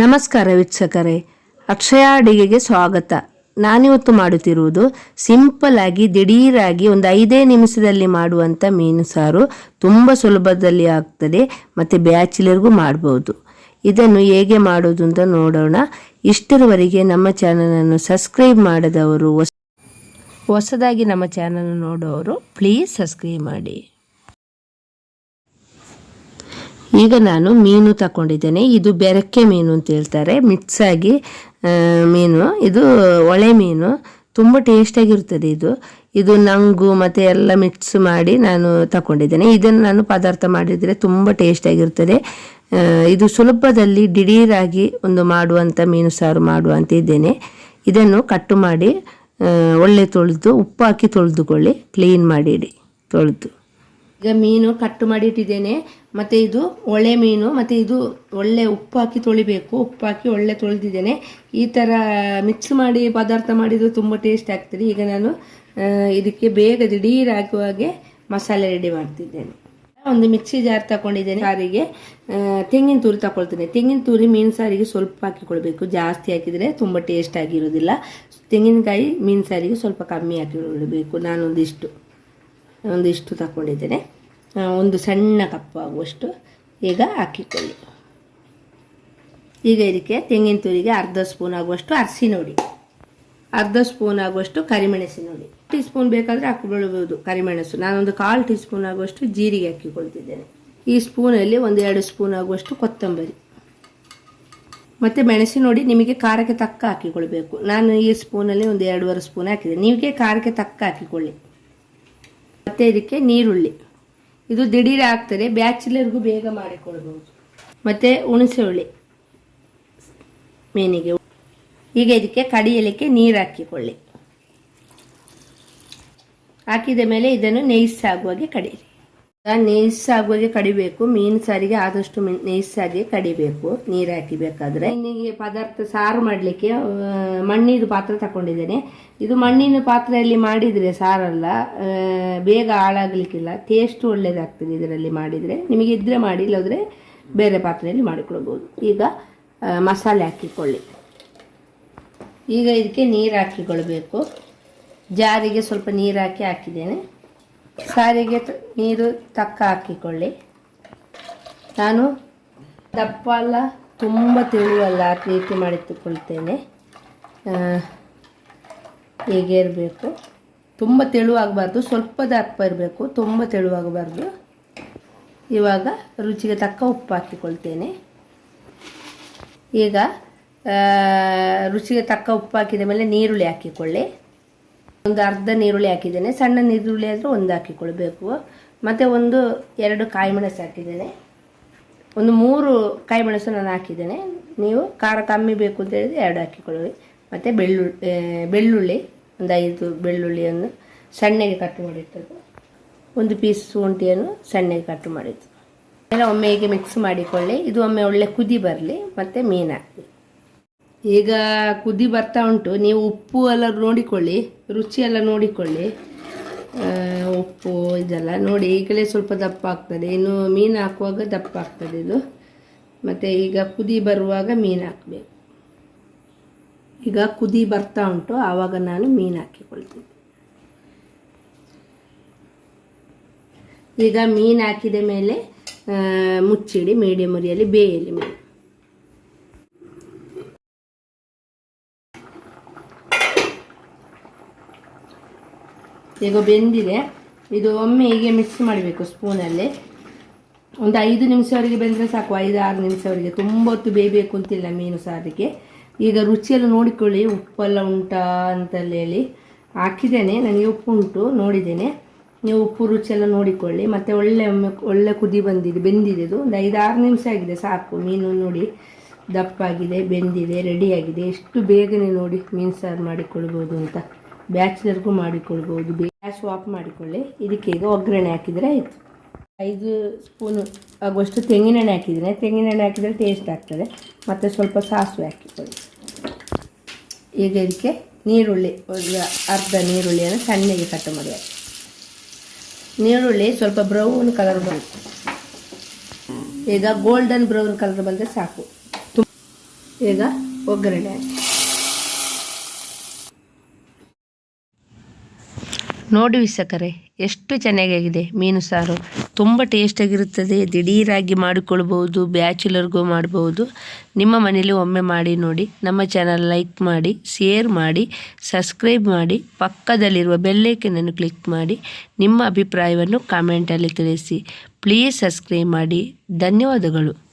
ನಮಸ್ಕಾರ ವೀಕ್ಷಕರೇ, ಅಕ್ಷಯ ಅಡಿಗೆಗೆ ಸ್ವಾಗತ. ನಾನಿವತ್ತು ಮಾಡುತ್ತಿರುವುದು ಸಿಂಪಲ್ ಆಗಿ ದಿಢೀರಾಗಿ ಒಂದು 5 ನಿಮಿಷದಲ್ಲಿ ಮಾಡುವಂಥ ಮೀನು ಸಾರು. ತುಂಬ ಸುಲಭದಲ್ಲಿ ಆಗ್ತದೆ ಮತ್ತು ಬ್ಯಾಚುಲರ್ಗೂ ಮಾಡ್ಬೋದು. ಇದನ್ನು ಹೇಗೆ ಮಾಡೋದು ಅಂತ ನೋಡೋಣ. ಇಷ್ಟರವರೆಗೆ ನಮ್ಮ ಚಾನಲನ್ನು ಸಬ್ಸ್ಕ್ರೈಬ್ ಮಾಡದವರು, ಹೊಸದಾಗಿ ನಮ್ಮ ಚಾನಲ್ ನೋಡೋರು ಪ್ಲೀಸ್ ಸಬ್ಸ್ಕ್ರೈಬ್ ಮಾಡಿ. ಈಗ ನಾನು ಮೀನು ತಗೊಂಡಿದ್ದೇನೆ. ಇದು ಬೆರಕೆ ಮೀನು ಅಂತ ಹೇಳ್ತಾರೆ, ಮಿಕ್ಸ್ ಆಗಿ ಮೀನು. ಇದು ಒಳೆ ಮೀನು, ತುಂಬ ಟೇಸ್ಟಾಗಿರ್ತದೆ. ಇದು ನಂಗು ಮತ್ತು ಎಲ್ಲ ಮಿಕ್ಸ್ ಮಾಡಿ ನಾನು ತಗೊಂಡಿದ್ದೇನೆ. ಇದನ್ನು ನಾನು ಪದಾರ್ಥ ಮಾಡಿದರೆ ತುಂಬ ಟೇಸ್ಟಾಗಿರ್ತದೆ. ಇದು ಸುಲಭದಲ್ಲಿ ದಿಢೀರಾಗಿ ಒಂದು ಮಾಡುವಂಥ ಮೀನು ಸಾರು ಮಾಡುವಂತ ಇದ್ದೇನೆ. ಇದನ್ನು ಕಟ್ಟು ಮಾಡಿ ಒಳ್ಳೆ ತೊಳೆದು ಉಪ್ಪು ಹಾಕಿ ತೊಳೆದುಕೊಳ್ಳಿ, ಕ್ಲೀನ್ ಮಾಡಿಡಿ ತೊಳೆದು. ಈಗ ಮೀನು ಕಟ್ಟು ಮಾಡಿ ಇಟ್ಟಿದ್ದೇನೆ. ಮತ್ತು ಇದು ಒಳ್ಳೆ ಮೀನು, ಮತ್ತು ಇದು ಒಳ್ಳೆ ಉಪ್ಪು ಹಾಕಿ ತೊಳಿಬೇಕು. ಉಪ್ಪು ಹಾಕಿ ಒಳ್ಳೆ ತೊಳೆದಿದ್ದೇನೆ. ಈ ಥರ ಮಿಕ್ಸ್ ಮಾಡಿ ಪದಾರ್ಥ ಮಾಡಿದ್ದು ತುಂಬ ಟೇಸ್ಟ್ ಆಗ್ತದೆ. ಈಗ ನಾನು ಇದಕ್ಕೆ ಬೇಗ ದಿಢೀರಾಗುವ ಹಾಗೆ ಮಸಾಲೆ ರೆಡಿ ಮಾಡ್ತಿದ್ದೇನೆ. ಒಂದು ಮಿಕ್ಸಿ ಜಾರ್ ತಗೊಂಡಿದ್ದೇನೆ. ಸಾರಿಗೆ ತೆಂಗಿನ ತುರಿ ತಗೊಳ್ತೇನೆ. ತೆಂಗಿನ ತುರಿ ಮೀನು ಸಾರಿಗೆ ಸ್ವಲ್ಪ ಹಾಕಿಕೊಳ್ಬೇಕು, ಜಾಸ್ತಿ ಹಾಕಿದರೆ ತುಂಬ ಟೇಸ್ಟ್ ಆಗಿರೋದಿಲ್ಲ. ತೆಂಗಿನಕಾಯಿ ಮೀನು ಸಾರಿಗೆ ಸ್ವಲ್ಪ ಕಮ್ಮಿ ಹಾಕಿಕೊಳ್ಬೇಕು. ಒಂದಿಷ್ಟು ತಗೊಂಡಿದ್ದೇನೆ. ಒಂದು ಸಣ್ಣ ಕಪ್ ಆಗುವಷ್ಟು ಈಗ ಹಾಕಿಕೊಳ್ಳಿ. ಈಗ ಇದಕ್ಕೆ ತೆಂಗಿನ ತುರಿಗೆ ಅರ್ಧ ಸ್ಪೂನ್ ಆಗುವಷ್ಟು ಅರಸಿನ ಹುಡಿ, ಅರ್ಧ ಸ್ಪೂನ್ ಆಗುವಷ್ಟು ಕರಿಮೆಣಸಿನ ಹುಡಿ, ಟೀ ಸ್ಪೂನ್ ಬೇಕಾದರೆ ಹಾಕಿಕೊಳ್ಳಬಹುದು ಕರಿಮೆಣಸು. ನಾನೊಂದು 1/4 ಟೀ ಸ್ಪೂನ್ ಆಗುವಷ್ಟು ಜೀರಿಗೆ ಹಾಕಿಕೊಳ್ತಿದ್ದೇನೆ. ಈ ಸ್ಪೂನಲ್ಲಿ 1-2 ಸ್ಪೂನ್ ಆಗುವಷ್ಟು ಕೊತ್ತಂಬರಿ ಮತ್ತು ಮೆಣಸಿನ ಹುಡಿ ನಿಮಗೆ ಖಾರಕ್ಕೆ ತಕ್ಕ ಹಾಕಿಕೊಳ್ಬೇಕು. ನಾನು ಈ ಸ್ಪೂನಲ್ಲಿ 1-2.5 ಸ್ಪೂನ್ ಹಾಕಿದೆ. ನಿಮಗೆ ಖಾರಕ್ಕೆ ತಕ್ಕ ಹಾಕಿಕೊಳ್ಳಿ. ಮತ್ತು ಇದಕ್ಕೆ ನೀರುಳ್ಳಿ, ಇದು ದಿಢೀರ ಆಗ್ತದೆ, ಬ್ಯಾಚುಲರ್ಗೂ ಬೇಗ ಮಾಡಿಕೊಳ್ಬಹುದು. ಮತ್ತು ಹುಣಸೆ ಹುಳಿ ಮೀನಿಗೆ. ಈಗ ಇದಕ್ಕೆ ಕಡಿಯಲಿಕ್ಕೆ ನೀರು ಹಾಕಿಕೊಳ್ಳಿ. ಹಾಕಿದ ಮೇಲೆ ಇದನ್ನು ನೈಸಾಗುವಾಗೆ ಕಡಿಯಿರಿ. ನೈಸಾಗುವಾಗೆ ಕಡಿಬೇಕು. ಮೀನು ಸಾರಿಗೆ ಆದಷ್ಟು ನೈಸಾಗಿ ಕಡಿಬೇಕು ನೀರು ಹಾಕಿಬೇಕಾದ್ರೆ. ಮೀನಿಗೆ ಪದಾರ್ಥ ಸಾರು ಮಾಡಲಿಕ್ಕೆ ಮಣ್ಣಿನ ಪಾತ್ರೆ ತಗೊಂಡಿದ್ದೇನೆ. ಇದು ಮಣ್ಣಿನ ಪಾತ್ರೆಯಲ್ಲಿ ಮಾಡಿದರೆ ಸಾರಲ್ಲ, ಬೇಗ ಹಾಳಾಗಲಿಕ್ಕಿಲ್ಲ, ಟೇಸ್ಟ್ ಒಳ್ಳೆಯದಾಗ್ತದೆ ಇದರಲ್ಲಿ ಮಾಡಿದರೆ. ನಿಮಗೆ ಇದ್ರೆ ಮಾಡಿ, ಇಲ್ಲದ್ರೆ ಬೇರೆ ಪಾತ್ರೆಯಲ್ಲಿ ಮಾಡಿಕೊಳ್ಬೋದು. ಈಗ ಮಸಾಲೆ ಹಾಕಿಕೊಳ್ಳಿ. ಈಗ ಇದಕ್ಕೆ ನೀರು ಹಾಕಿಕೊಳ್ಬೇಕು. ಜಾರಿಗೆ ಸ್ವಲ್ಪ ನೀರು ಹಾಕಿದ್ದೇನೆ. ಸಾರಿಗೆ ನೀರು ತಕ್ಕ ಹಾಕಿಕೊಳ್ಳಿ. ನಾನು ದಪ್ಪ ಅಲ್ಲ, ತುಂಬ ತೆಳುವಲ್ಲ, ಆ ರೀತಿ ಮಾಡಿಟ್ಟುಕೊಳ್ತೇನೆ. ಹೀಗೆ ಇರಬೇಕು. ತುಂಬ ತೆಳುವಾಗಬಾರ್ದು, ಸ್ವಲ್ಪ ದಪ್ಪ ಇರಬೇಕು, ತುಂಬ ತೆಳುವಾಗಬಾರ್ದು. ಇವಾಗ ರುಚಿಗೆ ತಕ್ಕ ಉಪ್ಪು ಹಾಕಿಕೊಳ್ತೇನೆ. ಈಗ ರುಚಿಗೆ ತಕ್ಕ ಉಪ್ಪು ಹಾಕಿದ ಮೇಲೆ ನೀರುಳ್ಳಿ ಹಾಕಿಕೊಳ್ಳಿ. ಒಂದು ಅರ್ಧ ನೀರುಳ್ಳಿ ಹಾಕಿದ್ದೇನೆ. ಸಣ್ಣ ನೀರುಳ್ಳಿ ಆದರೆ 1 ಹಾಕಿಕೊಳ್ಬೇಕು. ಮತ್ತು 1-2 ಕಾಯಿ ಮೆಣಸು ಹಾಕಿದ್ದೇನೆ. 3 ಕಾಯಿ ಮೆಣಸು ನಾನು ಹಾಕಿದ್ದೇನೆ. ನೀವು ಖಾರ ಕಮ್ಮಿ ಬೇಕು ಅಂತ ಹೇಳಿದರೆ 2 ಹಾಕಿಕೊಳ್ಳಿ. ಮತ್ತು ಬೆಳ್ಳುಳ್ಳಿ 5 ಬೆಳ್ಳುಳ್ಳಿಯನ್ನು ಸಣ್ಣಗೆ ಕಟ್ ಮಾಡಿಟ್ಟದ್ದು, 1 ಪೀಸ್ ಶುಂಠಿಯನ್ನು ಸಣ್ಣಗೆ ಕಟ್ ಮಾಡಿದ್ದು. ಎಲ್ಲ ಒಮ್ಮೆ ಹೀಗೆ ಮಿಕ್ಸ್ ಮಾಡಿಕೊಳ್ಳಿ. ಇದು ಒಮ್ಮೆ ಒಳ್ಳೆ ಕುದಿ ಬರಲಿ, ಮತ್ತು ಮೀನು ಹಾಕಿ. ಈಗ ಕುದಿ ಬರ್ತಾ ಉಂಟು. ನೀವು ಉಪ್ಪು ಎಲ್ಲ ನೋಡಿಕೊಳ್ಳಿ, ರುಚಿ ಎಲ್ಲ ನೋಡಿಕೊಳ್ಳಿ. ಉಪ್ಪು ಇದೆಲ್ಲ ನೋಡಿ. ಈಗಲೇ ಸ್ವಲ್ಪ ದಪ್ಪ ಆಗ್ತದೆ, ಇನ್ನು ಮೀನು ಹಾಕುವಾಗ ದಪ್ಪ ಆಗ್ತದೆ ಇದು. ಮತ್ತು ಈಗ ಕುದಿ ಬರುವಾಗ ಮೀನು ಹಾಕಬೇಕು. ಈಗ ಕುದಿ ಬರ್ತಾ ಉಂಟು, ಆವಾಗ ನಾನು ಮೀನು ಹಾಕಿಕೊಳ್ತೀನಿ. ಈಗ ಮೀನು ಹಾಕಿದ ಮೇಲೆ ಮುಚ್ಚಿಡಿ, ಮೀಡಿಯಮ್ ಉರಿಯಲ್ಲಿ ಬೇಯಲಿ ಮೀನು. ಈಗ ಬೆಂದಿದೆ. ಇದು ಒಮ್ಮೆ ಹೀಗೆ ಮಿಕ್ಸ್ ಮಾಡಬೇಕು ಸ್ಪೂನಲ್ಲಿ. ಒಂದು 5 ನಿಮಿಷವರೆಗೆ ಬೆಂದರೆ ಸಾಕು, 5-6 ನಿಮಿಷವರೆಗೆ. ತುಂಬ ಹೊತ್ತು ಬೇಯಬೇಕು ಅಂತಿಲ್ಲ ಮೀನು ಸಾರಿಗೆ. ಈಗ ರುಚಿಯೆಲ್ಲ ನೋಡಿಕೊಳ್ಳಿ, ಉಪ್ಪೆಲ್ಲ ಉಂಟಾ ಅಂತಲ್ಲಿ ಹೇಳಿ. ಹಾಕಿದ್ದೇನೆ, ನನಗೆ ಉಪ್ಪು ಉಂಟು, ನೋಡಿದ್ದೇನೆ. ನೀವು ಉಪ್ಪು ರುಚಿಯೆಲ್ಲ ನೋಡಿಕೊಳ್ಳಿ. ಮತ್ತು ಒಳ್ಳೆ ಕುದಿ ಬೆಂದಿದೆ. ಇದು ಒಂದು 5-6 ನಿಮಿಷ ಆಗಿದೆ ಸಾಕು. ಮೀನು ನೋಡಿ ದಪ್ಪಾಗಿದೆ, ಬೆಂದಿದೆ, ರೆಡಿಯಾಗಿದೆ. ಎಷ್ಟು ಬೇಗನೆ ನೋಡಿ ಮೀನು ಸಾರು ಮಾಡಿಕೊಳ್ಬೋದು ಅಂತ. ಬ್ಯಾಚುಲರ್ಗೂ ಮಾಡಿಕೊಳ್ಬೋದು. ಗ್ಯಾಸ್ ಆಫ್ ಮಾಡಿಕೊಳ್ಳಿ. ಇದಕ್ಕೆ ಈಗ ಒಗ್ಗರಣೆ ಹಾಕಿದರೆ ಆಯಿತು. 5 ಸ್ಪೂನು ಆಗುವಷ್ಟು ತೆಂಗಿನೆಣ್ಣೆ ಹಾಕಿದ್ದೀನಿ. ತೆಂಗಿನೆಣ್ಣೆ ಹಾಕಿದರೆ ಟೇಸ್ಟ್ ಆಗ್ತದೆ. ಮತ್ತು ಸ್ವಲ್ಪ ಸಾಸಿವೆ ಹಾಕಿಕೊಳ್ಳಿ. ಈಗ ಇದಕ್ಕೆ ನೀರುಳ್ಳಿ, ಅರ್ಧ ನೀರುಳ್ಳಿಯನ್ನು ಸಣ್ಣಗೆ ಕಟ್ ಮಾಡಿ ಹಾಕಿ. ನೀರುಳ್ಳಿ ಸ್ವಲ್ಪ ಬ್ರೌನ್ ಕಲರ್ ಬಂತು. ಈಗ ಗೋಲ್ಡನ್ ಬ್ರೌನ್ ಕಲರ್ ಬಂದರೆ ಸಾಕು. ಈಗ ಒಗ್ಗರಣೆ ಹಾಕಿ ನೋಡಿ ವೀಕ್ಷಕರೇ, ಎಷ್ಟು ಚೆನ್ನಾಗಿದೆ ಮೀನು ಸಾರು. ತುಂಬ ಟೇಸ್ಟಾಗಿರುತ್ತದೆ. ದಿಢೀರಾಗಿ ಮಾಡಿಕೊಳ್ಬೋದು, ಬ್ಯಾಚುಲರ್ಗೂ ಮಾಡ್ಬೋದು. ನಿಮ್ಮ ಮನೇಲಿ ಒಮ್ಮೆ ಮಾಡಿ ನೋಡಿ. ನಮ್ಮ ಚಾನಲ್ ಲೈಕ್ ಮಾಡಿ, ಶೇರ್ ಮಾಡಿ, ಸಬ್ಸ್ಕ್ರೈಬ್ ಮಾಡಿ, ಪಕ್ಕದಲ್ಲಿರುವ ಬೆಲ್ಲೈಕನನ್ನು ಕ್ಲಿಕ್ ಮಾಡಿ. ನಿಮ್ಮ ಅಭಿಪ್ರಾಯವನ್ನು ಕಾಮೆಂಟಲ್ಲಿ ತಿಳಿಸಿ. ಪ್ಲೀಸ್ ಸಬ್ಸ್ಕ್ರೈಬ್ ಮಾಡಿ. ಧನ್ಯವಾದಗಳು.